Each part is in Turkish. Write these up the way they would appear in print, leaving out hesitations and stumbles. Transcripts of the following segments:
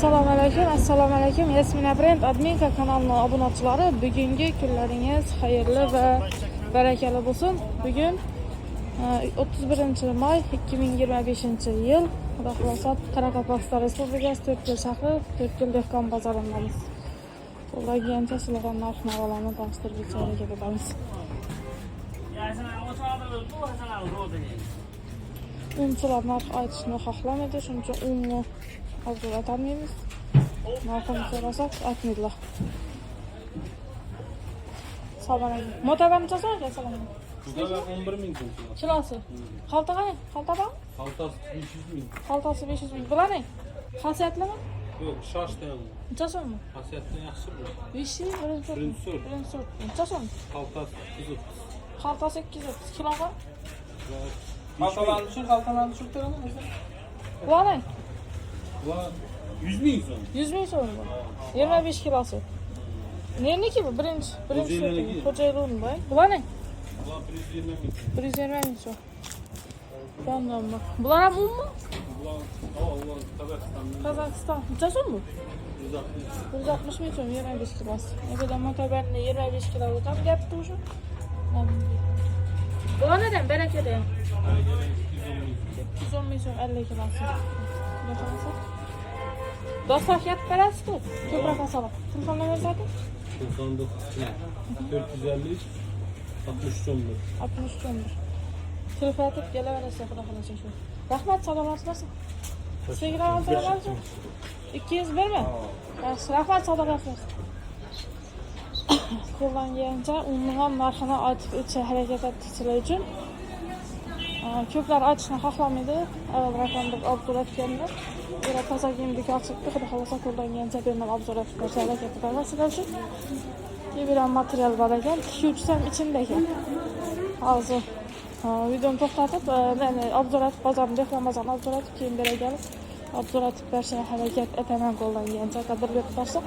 Assalomu alaykum. Yasmina Brand Adminka kanalining obunachilari, bugungi kunlaringiz xayrli va barakali bo'lsin. Bugun 31-may 2025-yil. Xudo xolasa Qoraqalpog'iston Respublikasi To'rtko'l shahri To'rtko'l dehqon bozorindamiz. Ularga sizlarga narx-navolarni tanishtirib o'tishga ketamiz. Unchilar narx aytishni xohlamaydi, shuning uchun unni hazır atamaymiz. Narxını sorasak aytmaydilar. Sabana. Motadan çasana ya sabana. Burada 11.000 so'm. Kilosi. Xalta qani? Xalta bormi? Xaltasi 500.000. Xaltasi 500.000. Bularni xasiyatlimi? Yo'q, shoshdan. Necha so'mmi? Xasiyatdan yaxshi bu. 500 birinchi sort. Necha so'm? Xaltasi 200. Xaltasi 200. Kiloga? Xaltalarni shu, xaltalarni shu terimi? Bularni Va 100.000 so'm. 100.000 so'm bu. 25 kilosi. Nerniki bu? Birinchi sort. Xo'jaylon bu. Bularni? Bular 120.000. 120.000 so'm. Tamam. Bular ham unmi? Bular Qozog'istondan. Qozog'iston. Necha so'm bu? 160. 160.000 so'm 25 kilosi. Nega motobarni 25 kilo o'tam gapdi o'sha? Bular neden? Berekede. 210.000 so'm 50 kilosi. Dostafiyat berasiz-ku. Ko'proq asalab. Telefon nomeri zaten? 99 450 63 11. 63 11. Telefon atıp geleverasizlar xudo xolasa shu. Rahmat, salomat bo'lsin. Sevgilar oltiramiz. 200 berme. Yaxshi, rahmat, salomat bo'lsin. Qo'llangancha unni ham narxini aytib o'tishga harakat etishlar uchun ko'plar aytishni xohlamaydi. Avval raqamda obzor etganda yana toza kiyimdagi ochiqdi. Xudo xolasa qo'llangancha berilgan obzor etib berishga harakat etamiz sizlar uchun. Bir material bor ekan, tikuvchisi ham ichimda ekan. Hozir videoni to'xtatib, men obzor etib bozorni dehqon bozorini obzor etib keyin beragan obzor etib berishga harakat etaman qo'llangancha qadrlab bersa.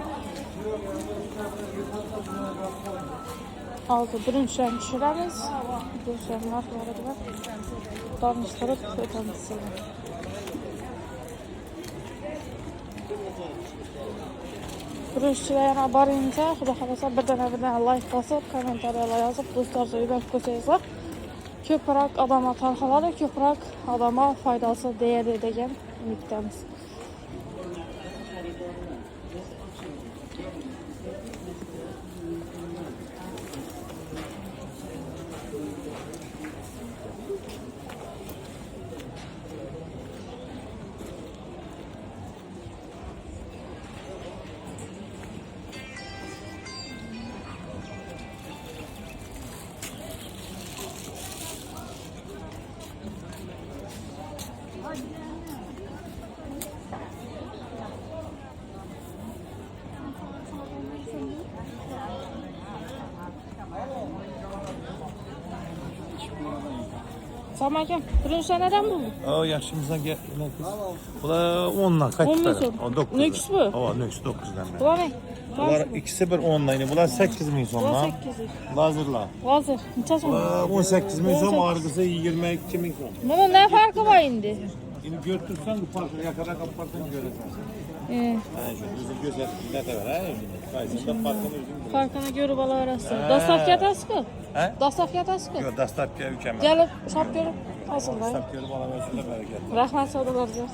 Hozir birinchidan tushiramiz. Do'stlar narxlari bilan tanishtirib o'tamiz sizlarga. Birinchilar yana boringcha, xudo xolasa birdan like bosib, kommentariyalar yozib, do'stlarga yuborib qo'ysangizlar, ko'proq odamlar tarqaladi, ko'proq odamlar foydasi deydi degan umiddamiz. Tamam akam, birinchi neden bu? Yaşımızdan gel. Bular 10'dan kaçtılar. 10 9. Nöks bu? Nöks 9'dan. Bular ne? Bular ikisi bir 10'dan. Bular 8.000 so'm. Bular 8.000. Lazırlar. Hazır. Necha so'm? 18.000 so'm, argısı 22.000 so'm. Bunun ne farkı var indi? Şimdi götürsen bu farkı yakada kaparsan görürsen. Bizim gözler ne kadar ha? Kayısında farkını görüp alaverasizlar. Dostafiyat asqı? He? Dostafiyat asqı? Yok, dastlabki ülkemiz. Gelip shop görüp alsınlar. Dastlab görüp alaversinler bereketli. Rahmat savdolarga.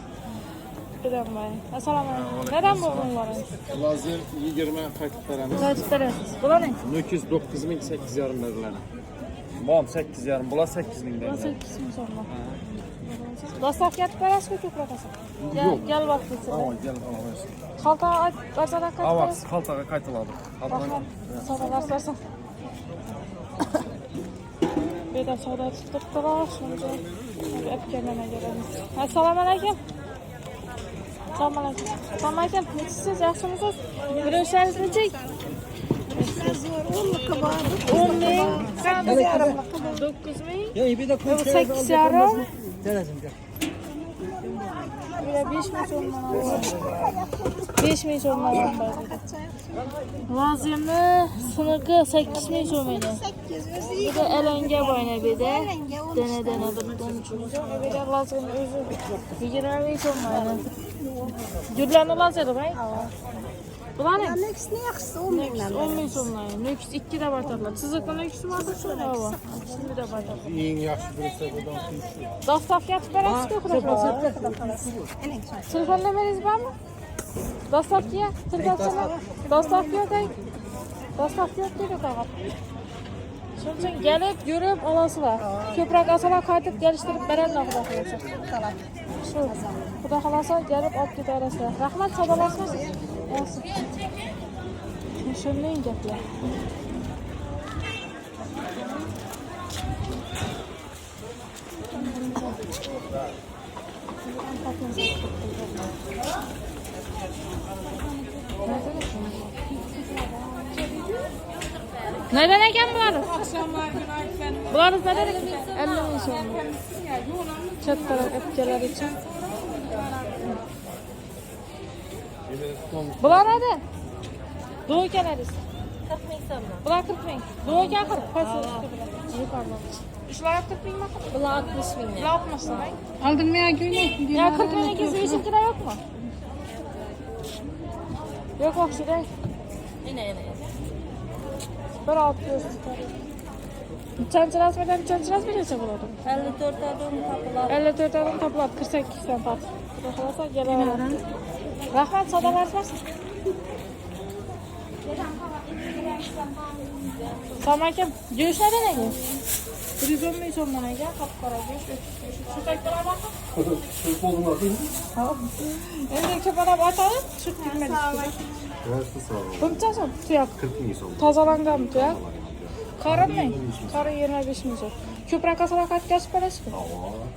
Bilen bay. Assalomu alaykum. Neden bu bunları? Lazım 20 paket veremiz. Qaytib berasiz. Bular ne? Nöküz 9.000 8.5 verirler. Bom 8.5, bular 8.000 Bular derler. 8.000 so'm. Dostafiyat berasiz-ku ko'proq asal. Gel bak sizlar. Tamam gel alaversin. Xalta bazadan qaytib Avaks berasiz. xaltaga qaytıladi. Rahmat. Savdolar versin. Bir de savdo tutturdular. Şimdi öpkenmene gelemiz. Assalomu alaykum. Assalomu alaykum. Assalomu alaykum. Nechisiz, yaxshimisiz? Birinchilaringiz necha? 10 ming. 9 ming. Ya bir de 8 yarım. Denedim gel. Bir de 5 ming so'mdan alalım. 5 ming so'mdan alalım. Lazımlı sınıkı 8 ming so'm edi. Bir de elenge boyna bir de. Dene bir donçumuz. Bir de lazımlı özü 20 ming so'm edi. Gürlerini lazeri bay. Bular ne? Nöksünü yaxşısı 10 mindən. 10 min so'mdan. Nöks 2 de var tatlar. Çizikli nöksü vardı şöyle hava. Şimdi de var tatlar. En yaxşı birisi buradan su. Dostavka yapıp verəsiz ki okura. Telefonlamanız var mı? Dostavkaya, tirgaçana. Dostavka yok ay. Dostavka yok dedi tağat. Şunun için gelip, görüp alasılar. Köprak asalar kaytıp geliştirip veren ne kadar kalırsa. Şu, kuda kalasa gelip alıp gider arasılar. Rahmet sadalaşmaz. Olsun. Şunun gepler. Nereden eken bularız? Bularız nereden eken? 50 min so'm. Chat taraf öpkeler için. Bular nerede? Doğu kenarız. 40 min so'mdan. Bular 40 bin. Doğu ken 40. Pası üstü bular. Yukarıda. Şular 40 bin mi? Bular 60 min. Bular 60 mı? Aldın mı ya güne? Ya 40 bin ikisi 5 lira yok mu? Yok okşuday. Yine. Bir alt göz tutarım. Çançıraz verden çançıraz verirse buladım. 54 adım tapılar. 54 adım tapılar 48 sen pat. Bakılasa gelelim. Rahmet sadalaşmasın. Samakim, göğüs neden ege? 110 bin sondan ege, kapkara göğüs. Şu tekrar bakın. Türk oğlum atayım. Şimdi köpana batalım, çık girmedi. Versi sağ ol. Bunçasın, tuyak. 40 bin son. Tazalangan mı tuyak? Karın ne? Karı 25 bin son. Köprak asalar kaç yaş parası mı?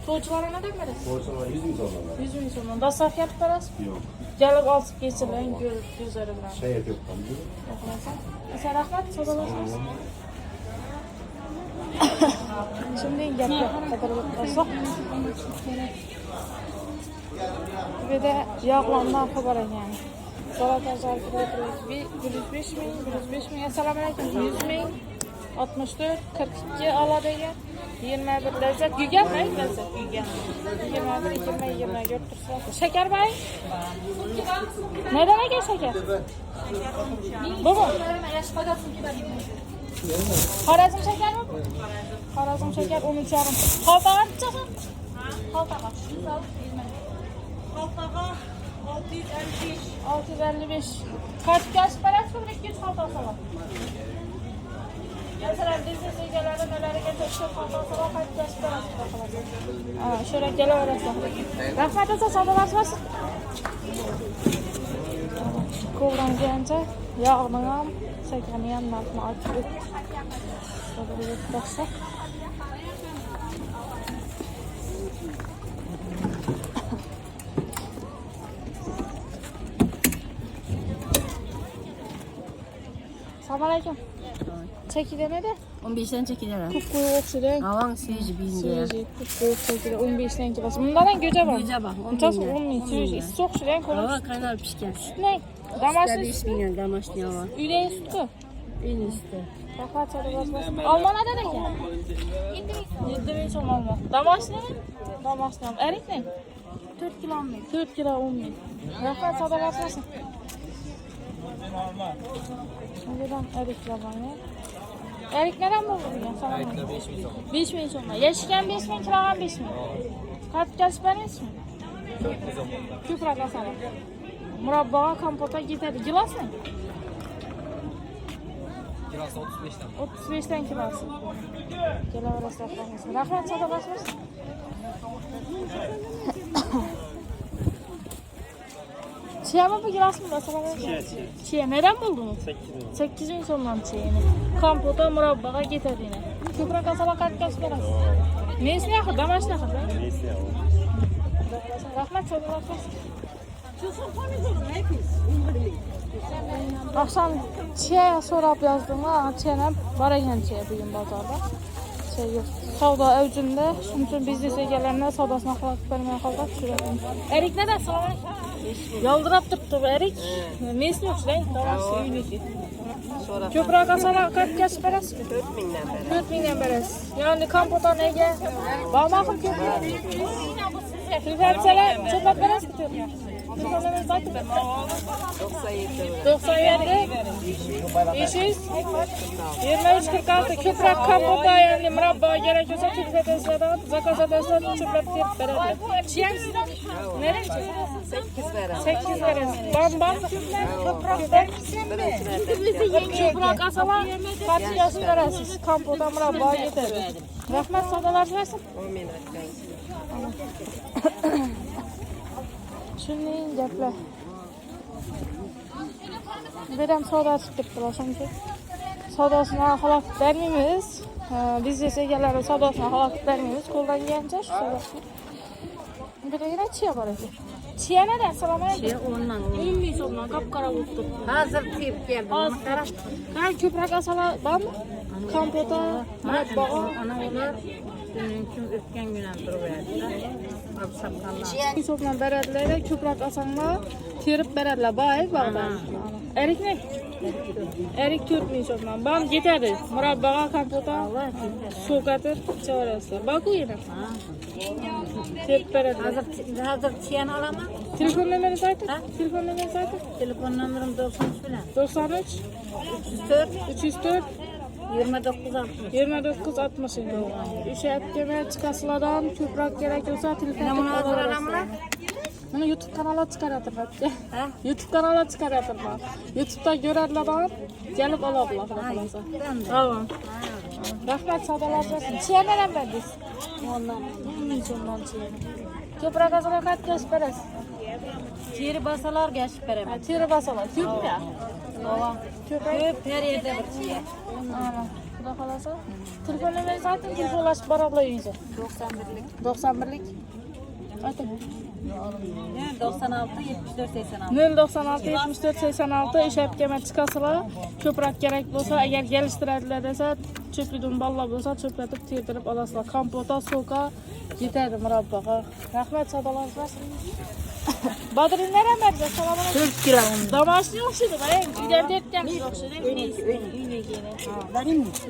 Soğuçulara ne demek veririz? Borçlar 100 bin sonra. 100 bin sondan. Da saf yapıp parası mı? Yok. Gelip alıp geçirleyin gözlerimden. Şey yok tam değil. Sen rahmet sadalaşmasın. Şimdi yapacak kadar olsa. Bir de yağlanma haber yani. Salata zarfı 105 bin, 105 bin. Esselamu aleyküm. 100 bin, 64, 42 aladayı. 21 lezzet. Gügen mi? Lezzet. Gügen. 21, 20, 24 tursa. Şeker bay. Neden ege şeker? Bu mu? Harazım şeker mi? Harazım şeker 13 yarım. Haltağa mı çıkın? Haltağa. Haltağa 655. 655. Kaç yaş parası mı? 200 haltası var. Mesela biz seçeceğlerden neleri getirişip haltası var. Kaç yaş parası var? Şöyle geleversin. Rahmet olsa sadalaşmasın. Kovran gelince yağını şekerini yanına açıp et. Şöyle bir baksak. Selamünaleyküm. Çekide ne de? 15'ten çekilir. Kupkuyu okşudan. Havan suyucu bin diye. Suyucu, kupkuyu çekide 15'ten kilası. Bunlardan göce var. Göce bak, 10 Ças bin lira. 10 bin. Suyucu, isi okşudan konuş. Hava kaynar pişken. Ne? Damaşlı 5 milyon damaşlı hava. üyeyi sütü. En üstte. Bakar çadır basmasın. Almana da ne ki? 7 bin son alma. Damaşlı ne? Damaşlı alma. Erik ne? 4 kilo 10 bin. 4 kilo 10 bin. Bakar çadır basmasın. Şimdiden erik yabanı. Erik neden mi bu? Erikler 5 bin son. 5 bin son. Yaşken 5 bin, kiragan 5 bin. Kaç yaş vermez mi? Küprak asalım. Murabbağa kompota gider. Gilas ne? Kirası 35'ten. 35'ten kirası. Gele orası yapmasın. Rahmet çada basmasın. Çiğ mi bu gilas mı? Çiğ. Neden buldunuz? 8 bin sondan çiğini. Kompota murabbağa getirdiğine. Küprak asala kaç yaş vermez. Ne ismi yakır? Damaş ne yakır? Ne ismi yakır? Rahmet çada basmasın. Akşam çiğ sorab yazdım ha, çiğne barayan çiğ bugün bazarda. Şey yok. Savda evcinde, şunun için biz de gelenler savdasına kalkıp vermeye kalkıp şuraya. Erik neden? Selamünaleyküm. Yaldırap durdu bu erik. Ne istiyor şu renk? Tamam. Köprak asara kaç yaş beres? 4 binden beres. 4 binden beres. Yani kampotan ege. Bağmakım köprak. Hüfetseler çöpek beres mi? Telefonlarınızı zaten ben. 97 500 23 46 Köprak Kampota yani murabba gerekiyorsa tülfet esneden zakaz edersen çıplak deyip verelim. Çiyen sizden? Nereye çıkıyorsun? 8 veririz. Bam köprak köprak asalar kaç yaşın veresiz. Kampota murabba yeter. Rahmet sadalar versin. Şimdi gaplar. Berem savdo chiqibdilar chunki savdosini xalaqit bermaymiz. Biznes egalari savdosini xalaqit bermaymiz. Qo'ldan kelgancha shu savdosini. Biragina chiya bor ekan. Chiya neden? Assalomu alaykum. Chiya 10dan 10 ming so'mdan qop-qora bo'lib turibdi. Hozir kelib keldim. Qara ko'proq asalar bormi? Kompota, murabbaga. Ana ular mümkün o'tgan kun ham turibdi. Sapqallar. So'mdan beradilar, ko'proq asanlar terib beradilar. Boy bog'dan. Erikni? Erik 4 ming so'mdan. Bam ketadi. Murabbaga, kompota, so'katib chiqarasizlar. Baku yana. Terib beradilar. Hozir chiyani olaman. Telefon nomeringizni ayting. Telefon nomeringizni ayting. Telefon nomerim 93 bilan. 93 304 29 60. O'sha appga chiqasizlardan ko'proq kerak bo'lsa telefon qilaverasizlar. Buni YouTube kanalida chiqaratyapman. YouTube kanalida chiqaratyapman. YouTube'da ko'radilar, kelib oladilar xohlasa. Tamam. Rahmat savdolasizlar. Chiyalar berdingiz. Ondan. So'mdan chiya. Ko'proq asosan qattiq berasiz. Teri basalar gashib beraman. Teri basalar ko'pmi? Ko'p her yerda bir chiya. Xudo xolasa. Telefon nomeringizni ayting, telefonlashib boradilar uyingizga. 91lik. 91lik. Ayting. 96 74 86. 096 74 86 ishobga chiqasizlar. Ko'proq kerak bo'lsa, agar kelishtiradilar desa, cho'plikdan balla bo'lsa, cho'platib terdirib olasizlar. Kompota, soka yetadi murabbaga. Rahmat, savdolarsiz. Badrinlar ham berdi. Assalomu alaykum. 4 kilo. Domashni o'xshaydi, qarang. Uylarda yetgan o'xshaydi.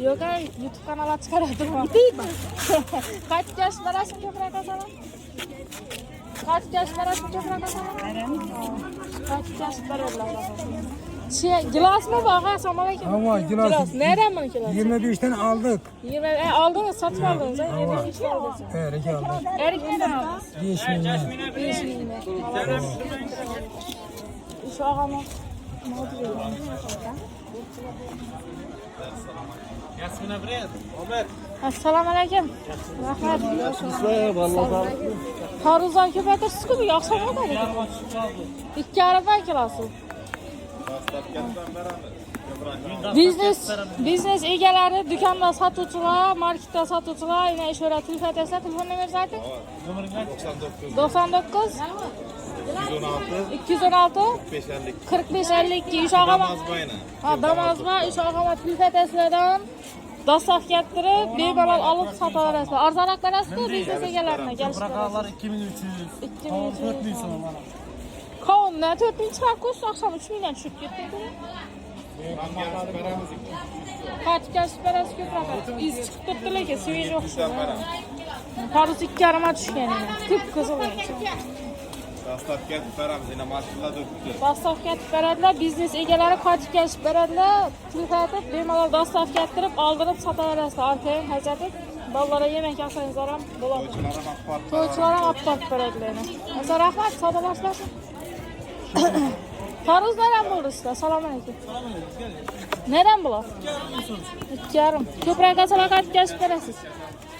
Yo'q, YouTube kanalida chiqaraman. Qancha yosh barasi ko'proq asalar? Qancha yosh barasi ko'proq asalar? Qancha yosh baradilar? Gilasmi bor? Assalomu alaykum. Hava gilas. Nereden mi gilas? 25'ten aldık. 20 aldınız, satın aldınız ha? 25'te aldınız. Evet, aldık. Erik neden aldınız? 5 milyon. 5 milyon. Şu ağamı ne diyor? Yasmina Brad, Ömer. Assalomu alaykum. Rahmat. Taruzdan ko'paytirsiz-ku, bu yoqsa bo'ladi. 2,5 kilosi. Biznes egalari, do'konda sotuvchilar, marketda sotuvchilar, yana ishora telefon esa, telefon nomeringizni ayting. 99 216 45 52 Uşağıma Damazma Uşağıma telefon eslerden Dasaf getirip bemalol alıp sataverasizlar. Arzonroq berasiz-ku biznes egalarine kelishib. Burakalar 2300. 4000 so'm mana. Kavunlar 4000 chiqib akşam 3 milyon tushib ketdi. Kaç berasiz ko'proq. Iz chiqib turibdi lekin svejiy o'xshaydi. Paruz 2,5 tushgan ekan. Qip-qizil. Dastlab ketib beramiz, yana mashinalar o'tdi. Dastav ketib beradilar, biznes egalari qaytib kelib beradilar. Telefon bemalol dastav keltirib, oldirib sotaverasizlar. Orqaga hajatib, bolalarga yemak olsangizlar ham bo'ladi. To'ychilar ham olib borib beradilar. Mesela rahmat, savdolasizlar. Paruzlar ham bo'ldi sizlar. Assalomu alaykum. Neden bular? 2,5. Ko'proq asalar qaytib kelib berasiz.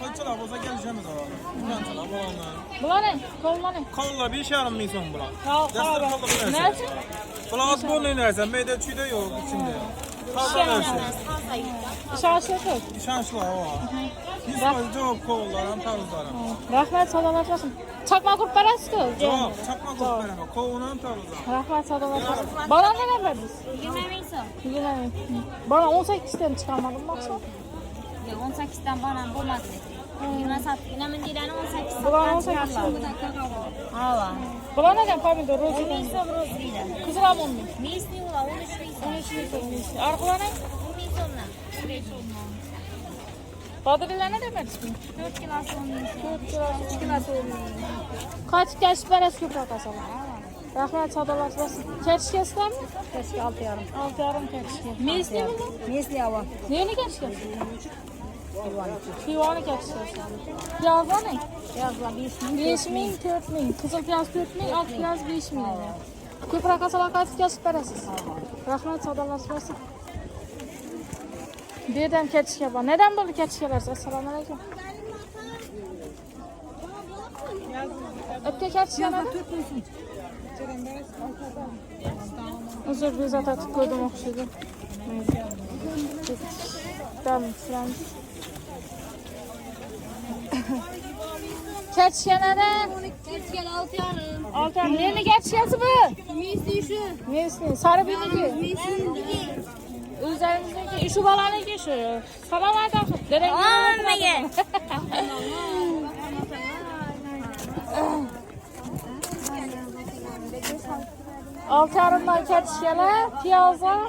Qanchalar bo'lsa kelishamiz avval. Qanchalar bo'ladi? Bular ne? Kovlar ne? Qovlar 5,5 ming so'm bular. Ne için? Bular az bo'lgan narsa, mayda chuyda yo'q ichinde. Toza narsa. İşaret yok. Ishonchli havo. 100% javob qovlar ham, taruzlar ham. Rahmat, salomat bo'lsin. Chaqma qurib berasiz-ku? Javob, chaqma qilib beraman. Qovun ham, taruz ham. Rahmat, salomat bo'lsin. Bana ne verdiniz? 20 ming so'm. 20 ming. Bana 18'den çıkarmadım maksat. Yo'q, 18dan banan bo'lmadi. 27 mindirani 18. Bular 18. Hava. Bular neden pomidor, rozet? 10 ming so'm rozrida. Kızılam 10 ming. Mesni ular 13 ming so'm. 13 ming so'm. Arqalar ne? 10 ming so'mdan. Badriler ne demediniz mi? 4 kilosi 10 ming so'm. 4 kilo, 3 kilo 10 ming. Kaç yaş beresi köprek asalar? Rahmet sadalaşmasın. Keçkesler mi? Keşke 6,5. 6,5 keçke. Mesli mi bu? Mesli hava. Neyini keçke? Pivanı keçke. Piyazlar ne? Yazla 5.000. 5.000, 4.000. Kızıl piyaz 4.000, alt piyaz 5.000. Köpürek asalak aytıp kesip beresiz. Rahmet sadalaşmasın. Birden keçke var. Neden böyle keçkeler? Assalamu alaikum. Öpke keçke neden? Özür bir zat atıp koydum okşaydı. Tamam, sıram. Keçke neden? Keçkel 6,5. Altan, neyini keçkesi bu? Mesli şu. Neyisi? Sarı biniki. Mesli. Üzerimizdeki şu balaniki şu. Salam aleyküm. Dedek Olmayın. Altı yarımdan keçkeler, piyaza,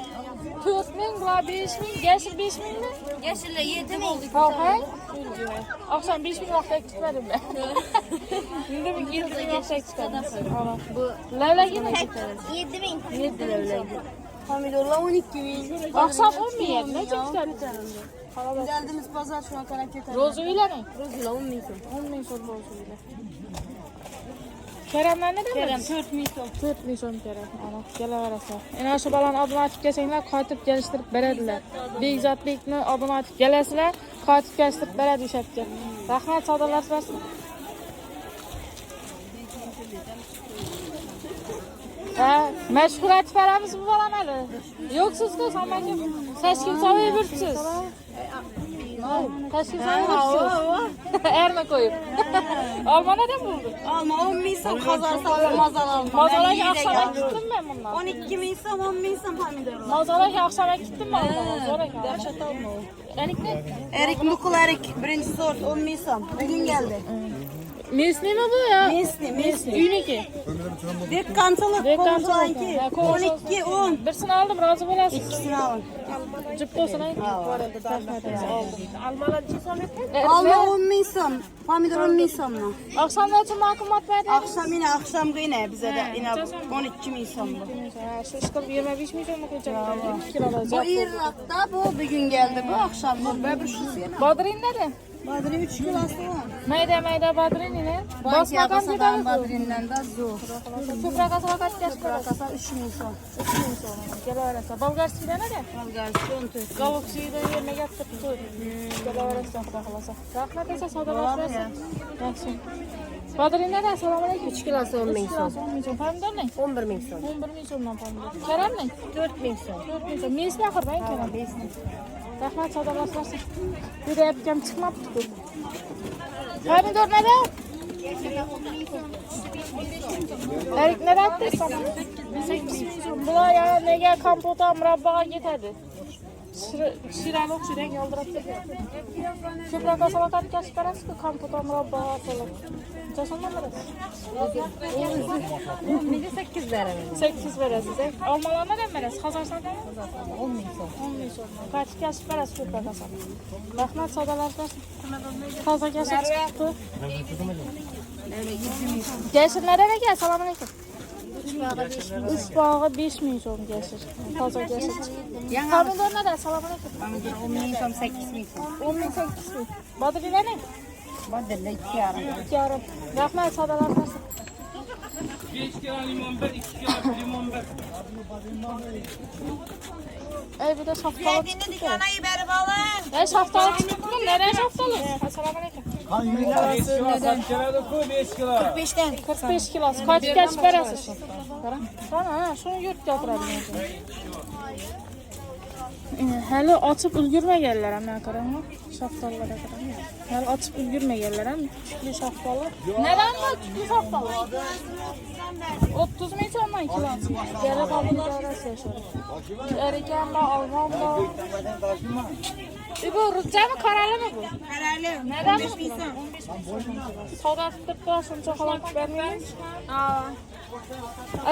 4.000, bula 5.000, geçir 5.000 mi? Yeşille 7.000. Kalkay. Akşam 5.000 vakti gitmedim ben. Şimdi bir 7.000 vakti gitmedim. Bu Leyla yine gitmedim. 7.000. 7.000. Hamidullah 12.000. Akşam 10 mu yedin? Ne gitmedim? Geldiğimiz pazar şu an hareket Rozu ile mi? Rozuyla 10.000. 10.000 son rozu ile. Kerem'den ne demediniz? 4.000. 4.000 son Kerem. Ana, gele verese. En şu balan adını açıp gelsenler, kayıtıp geliştirip berediler. Beyzat Bek'ni adını açıp gelesiler, kayıtıp geliştirip beredi işetke. Rahmet sadalar versin. Meşgul et veremiz bu balan eli. Yoksuz kız, ama ki seçkin savayı bürtsüz. Seçkin savayı bürtsüz. Erme koyup. Alma neden buldun? Alma 10.000 sam kazarsa mazal alma. Mazalaki akşama gittim ben bundan. 12.000 sam 10.000 sam Hamidullah. Mazalaki akşama gittim ben bundan. Zoraki. Dehşet alma o. Erik ne? Erik Mukul Erik. Birinci sort 10.000 sam. Bugün geldi. Mesli mi bu ya? Mesli. Üniki. Dek kantalık. Dekansı Komşulanki. 12 10. Birisini aldım, razı olasın. İkisini alın. Cıp olsun ay. Alma 10.000 sam. Hamidullah 10.000 samla. Akşam ne için mahkumat verdi? Akşam yine bize de yine 12.000 sam bu. Şu işte 25 milyon mu koyacak? 2 kilo Bu alacak. İran'da bu bugün geldi bu akşam. Bu bir şu yana. Badrin ne? Badri 3 kilosu var. Meyde Badrin ne? Basma Basmadan bir tane bu. Badri'nden de zor. Köprek asala kaç yaş kadar? Kasa 3.000 sam. Gel öğrense. Bulgarski de ne de? Bulgaristan Türk. Gavukçuyu da yerine getirip tut. Gel öğrense bırakılasa. Rahmet ise sadalar versin. Yaxşı. Badrin ne de? Selamun aleyküm. 3 kilosu 10.000 sam. 10 milyon. Pamidor ne? 11.000 sam. 11 milyondan pamidor. Kerem ne? 4.000 sam. 4 milyon. Mes ne kadar ben Kerem? Rahmet sadalar versin. Bir de yapacağım çıkmaptı bu. Pamidor ne de? Erik ne etti sana? 8 milyon. Bula ya nege kampota murabbağa gitedi. Şiralık şirek yaldırıp Köprek asala kaç yaş parası ki kampota murabbağa asalım. Çaşandan veresiz. Nece 8 verelim. 8 veresiz. Almalarına ne veresiz? Kazarsan ne? 10 milyon. Kaç yaş parası köprek asala. Rahmet sadalar versin. Fazla yaşı çıktı. Geçir nereye gel? Selamun aleyküm. 3 bağı 5 milyon geçir. Fazla geçir çıktı. Pamidor ne de? Selamun aleyküm. Pamidor 10.000 sam 8.000 sam. 10 milyon 8 milyon. Badri'de ne? Badır'da 2 yarım. 2 yarım. Rahmet sadalar versin. 5 kilo limon 1, 2 kilo limon 1. Bir de şaftalı çıktı. iyi beri balın. Şaftalı çıktı mı? Nereye şaftalı? Selamun aleyküm. 5 kilo satçılara koy 5 kilo. 5'ten. 45 kilosu. Kaç geç parası? Sana şunu yurt yatıralım. Hele açıp ulgürme gelirler ama karanlık. Şaftalılara kadar. Hele açıp ulgürme gelirler ama küçüklü şaftalı. Neden bu küçüklü şaftalı? 30 milyondan kilosu. Gele kalın görürse şöyle. Eriken de almam da. Bu rüzgar mı kararlı mı bu? Kararlı. Neden bu? Soda tutup durasın çok alıp vermeyin.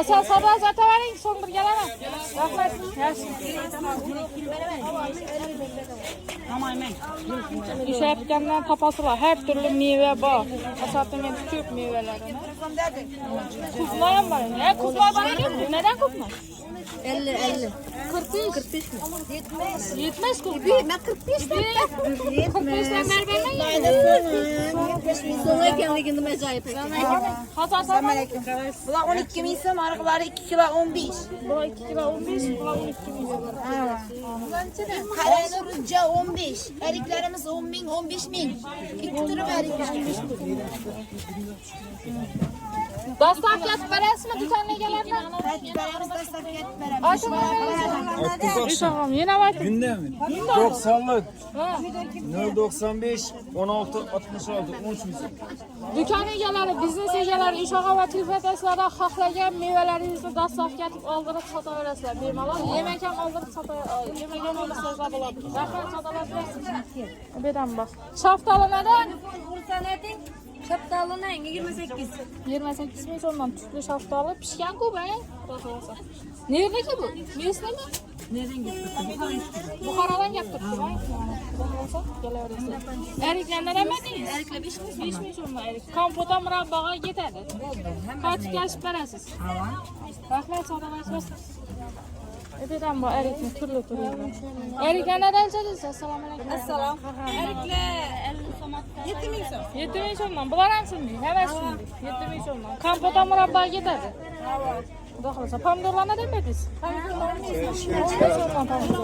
Sen soda zaten verin son bir gelemem. Rahmat. Yaxshi. İşe yapgandan tapasılar. Her türlü meyve var. Asortiment ko'p meyvelerini. Kuzlar ham var. Ne kuzlar var ekan? Neden kuzlar? 50. 45 mi? 70 kuzlar. Ben 45 45'ten berbermen. 70 bin so'm ekanligini nima ajoyib ekan. Hazarsan Bular 12 ming so'm, ariqlari 2 kilo 15. bu 2 kilo 15, bular 12 milyon. Qaraylar 15. Eriklarimiz 10 ming, 15 ming. İki turi eriklar. Dastak yatib berasizmi dükanlargalardan? Beramiz dastlab ketib beramiz. Aytib İnşallah yine var. Günde mi? 90'lık. 095 16 66 13 milyon. Dükkan egalari, biznes egalari, ish og'a va telefonlarida xohlagan mevalaringizni dastlab yatib oldirib sotaverasizlar. Bemalol yemak ham oldirib yemagan olsangiz bo'ladi. Rahmat, sadalasizlar. Beram bak. Shaftalinadan Şaptalına 28. 28 ming so'mdan tutli shaftoli pishgan-ku be. Nerdeki bu? Mesnemi? Nereden getirdin? Buxorodan kelib turibdi. Bo'lsa, kelaverasizlar. Eriklardan emadingiz? Eriklar 5 ming. 5 ming so'mdan erik. Kompotda murabbaga yetadi. Qachib kashib berasiz. Rahmat, sadalasizlar. Ebedan bu erikni turli. Eriklar nedanchasiz? Assalomu alaykum. Assalom. Eriklar 7 ming so'm. 7 ming so'mdan. Bular ham shunday. Hamma shunday. 7 ming so'mdan. Kompotda murabbaga yetadi. Xudo xolasa, pomidorlar nedan berdingiz? Pomidorlar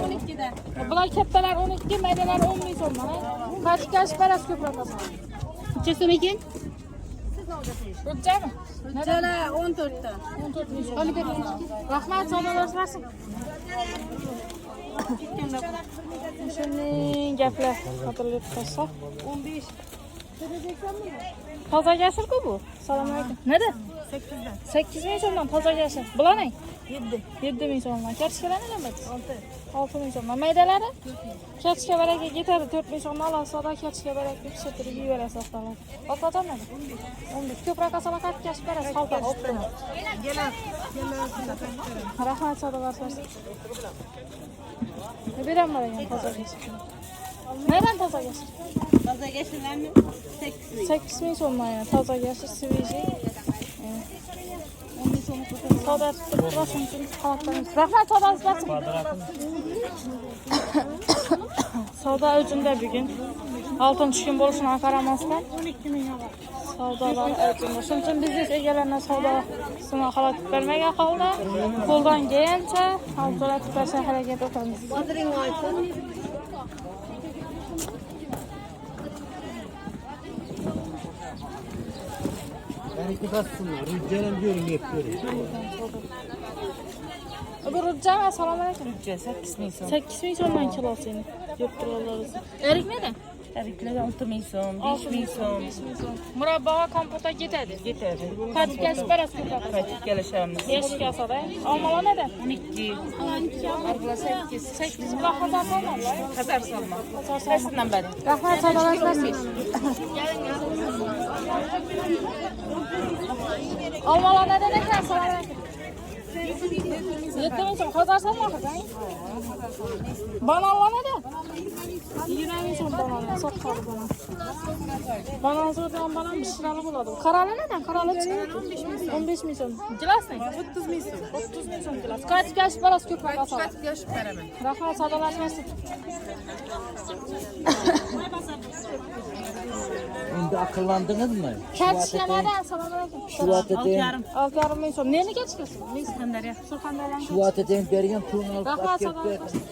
12 dan. Bular kattalar 12, maydalar 10 ming so'mdan. Qachib kashib berasiz ko'proq asan. Necha so'm ekan? Hujjami? Jala 14 ta. 14 ming so'm. Rahmat, sog'lashsin. Shuning gaplar xatirlab qo'ysa. 15. Toza yashil-ku bu. Assalomu alaykum. Neda? 8 dan. 8 ming so'mdan toza yashil. Bular ne? 7 ming so'mdan. Kartoshkalar nedan berdingiz? 6 ming so'mdan. Maydalari? Kartoshka baraka ketadi. 4 ming so'mdan olasiz. Kartoshka baraka pishirib yeyverasiz haftalar. Otqadan neda? 15. Ko'proq asolat qatib kashib berasiz. Xalta optimi. Rahmat, sadalarsiz. Beram bor ekan toza yashil. Nedan toza yashil? Toza yashillarni 8 ming. 8 ming so'mdan toza yashil svежий. Savdo turibdi, shuning uchun qavatlarimiz. Rahmat, savdosingiz savdo uchunda bugun oltin tushkun bo'lishidan qaramasdan 12 ming savdolar uchunda. Shuning uchun biznes egalariga savdosini xalaqit bermagan holda qo'ldan kelgancha savdolatib berishga harakat qilamiz. Qadring olsin. Bassınlar. Rüzgarım diyorum hep böyle. Bu rujjam, assalomu alaykum. Rujja 8 ming so'm. 8 ming so'mdan kilosini yeb turolasiz. Erik neda? Eriklar 6 ming so'm, 5 ming so'm. Murabbaga kompotga ketadi. Yetadi. Qachib kashib berasiz ko'proq. Qaytib kelishamiz. Yashik asada. Olmalar neda? 12. Arqlar 8. 8 bilan hazar olmalar. Hazar salma. Qaysidan beri? Rahmat, sadalasizlar. Olmalar neda ekan? Assalomu alaykum. 7 ming so'm hazar salmoqda. Bananlar neda? 20 ming so'm banan. Sotqari banan. Banan zo'rdan banan pishirali bo'ladi. Qarali nedan? Qarali 15 ming so'm. Gilasni? 30 ming so'm. 30 ming so'm gilas. Qachib kashib berasiz ko'proq asolat. Qaytib kelishib beraman. Rahmat, sadalasizlar. Endi akıllandınız mı? Kartoshka neda? Assalomu alaykum. Şu atetin, 6,5 ming so'm. Neni kartoshkasi? Surxondaryo. Surxondaryo. şu atetin bergen pulunu alıp Rahmat, atıp sadalasizlar.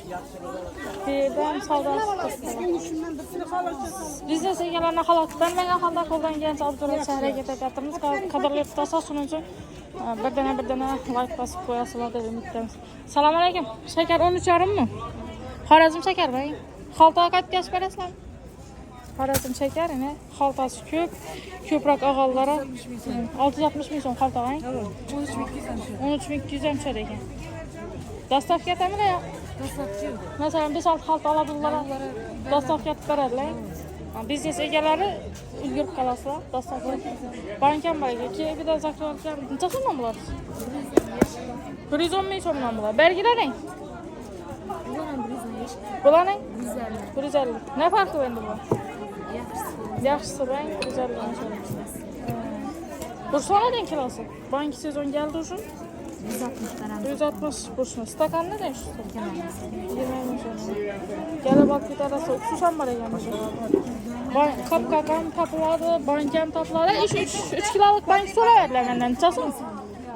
Berdan savdosi. Biznes egalariga xalaqit bermagan holda qo'ldan kelgancha olib kelishga harakat etyapmiz. Qadrli do'stlar, shuning uchun birdana like bosib qo'yasizlar deb umid qilamiz. Assalomu alaykum. Shakar 13,5 mi? Xorazm shakar bering. Xaltaga qaytib kashib berasizlarmi? Xorazm shakarini xaltasi ko'proq og'allari 660 ming so'm xaltaga. 13,200 ham tushar ekan. Dostavka etamiz ya? Masalan 5-6 xalta oladilar, dostavka etib beradilar. Biznes egalari ulgurib qolasizlar, dostavka. Bankam bor ekan, keyin bitta zakon qilgan. Necha so'mdan bo'ladi? 110 ming so'mdan bular. Belgilaring. Bular ne? 150. Ne farkı endi bu? Yaxshisi rang 150 dan so'raymiz. Bursona kilosu. Banki sezon geldi uzun. 160 bursuna. Stakan ne demiş? 20 ming so'm. Gele bak bir tarafı susam var ekan. Kapkakam tapılады, bankam tapılады. 3 kiloluk bank so'rayaptilar mendan. Nechasi?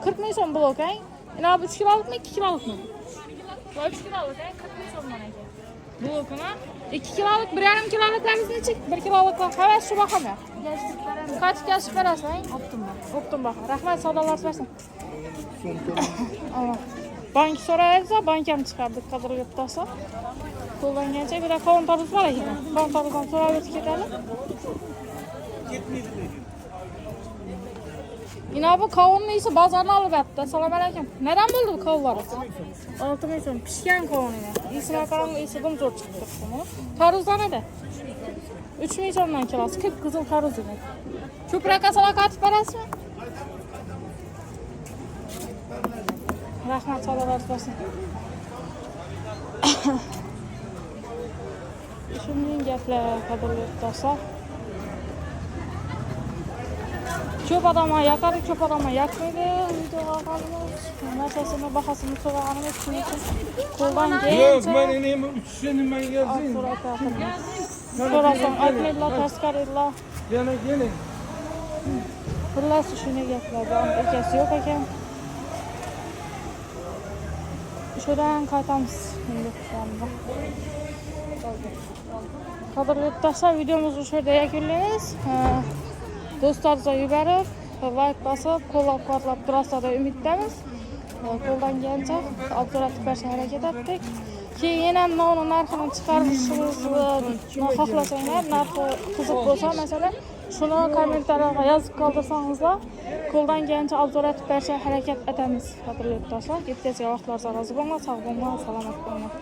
40 ming so'm blok, ha? Ina bu 3 kiloluk mu, 2 kiloluk mu? Bu 3 kiloluk, ha? 40 ming so'mdan ekan. Blokuna 2 kiloluk, 1,5 kiloluklarimiz necha? 1 kiloluklar havas shu baxam yo'q. Kaç kaçib berasiz, ha? Optim baxa. Rahmat, savdolarsiz bersin. Ama bank so'rayapsa, bankam chiqardik qadrga tutasa. Qo'llangancha bir kontorimiz bor ekan. Kontorimizdan so'rab o'tib ketadi. Yine bu kavunun iyisi bazarına alıp yaptı. Assalomu alaykum. Neden buldu bu kavunları? 6 ming so'm. Pishgan kavun edi. İyisine qarang, iyisi dim zo'r chiqib turibdi buni. Tarvuzdan edi. 3 ming so'mdan kilosi. Qip-qizil tarvuz edi. Ko'proq asalak atib berasizmi? Rahmat, salomat bo'lsin. Shunday gaplar qadrli do'stlar. Ko'p odamlar yoqadi, ko'p odamlar yoqmaydi. Videoga qolamiz. Narsasini bahosini so'raganimiz shuning uchun qo'ldan kelgancha. men nima uchishini men yozing. So'rasam aytmaydilar, taskariydilar. Yana keling. Xullas shunday gaplar. Egasi yo'q ekan. Şuradan qaytamiz. Qadrli do'stlar, videomizni shu yerda yakunlaymiz. Do'stlarimizga yuborib, like bosib, qo'llab-quvvatlab turasizlar deb umiddamiz. Qo'ldan kelgancha obzor etib berishga harakat etdik. Keyin ham nonni narxini chiqarishimizni xohlasanglar, narxi qiziq bo'lsa, masalan, shuni kommentariyga yozib qoldirsangizlar, qo'ldan kelgancha obzor etib berishga harakat etamiz. Qadrli do'stlar, yetkazgan vaqtlaringiz rozi bo'lsin, sog' bo'linglar, salomat bo'linglar.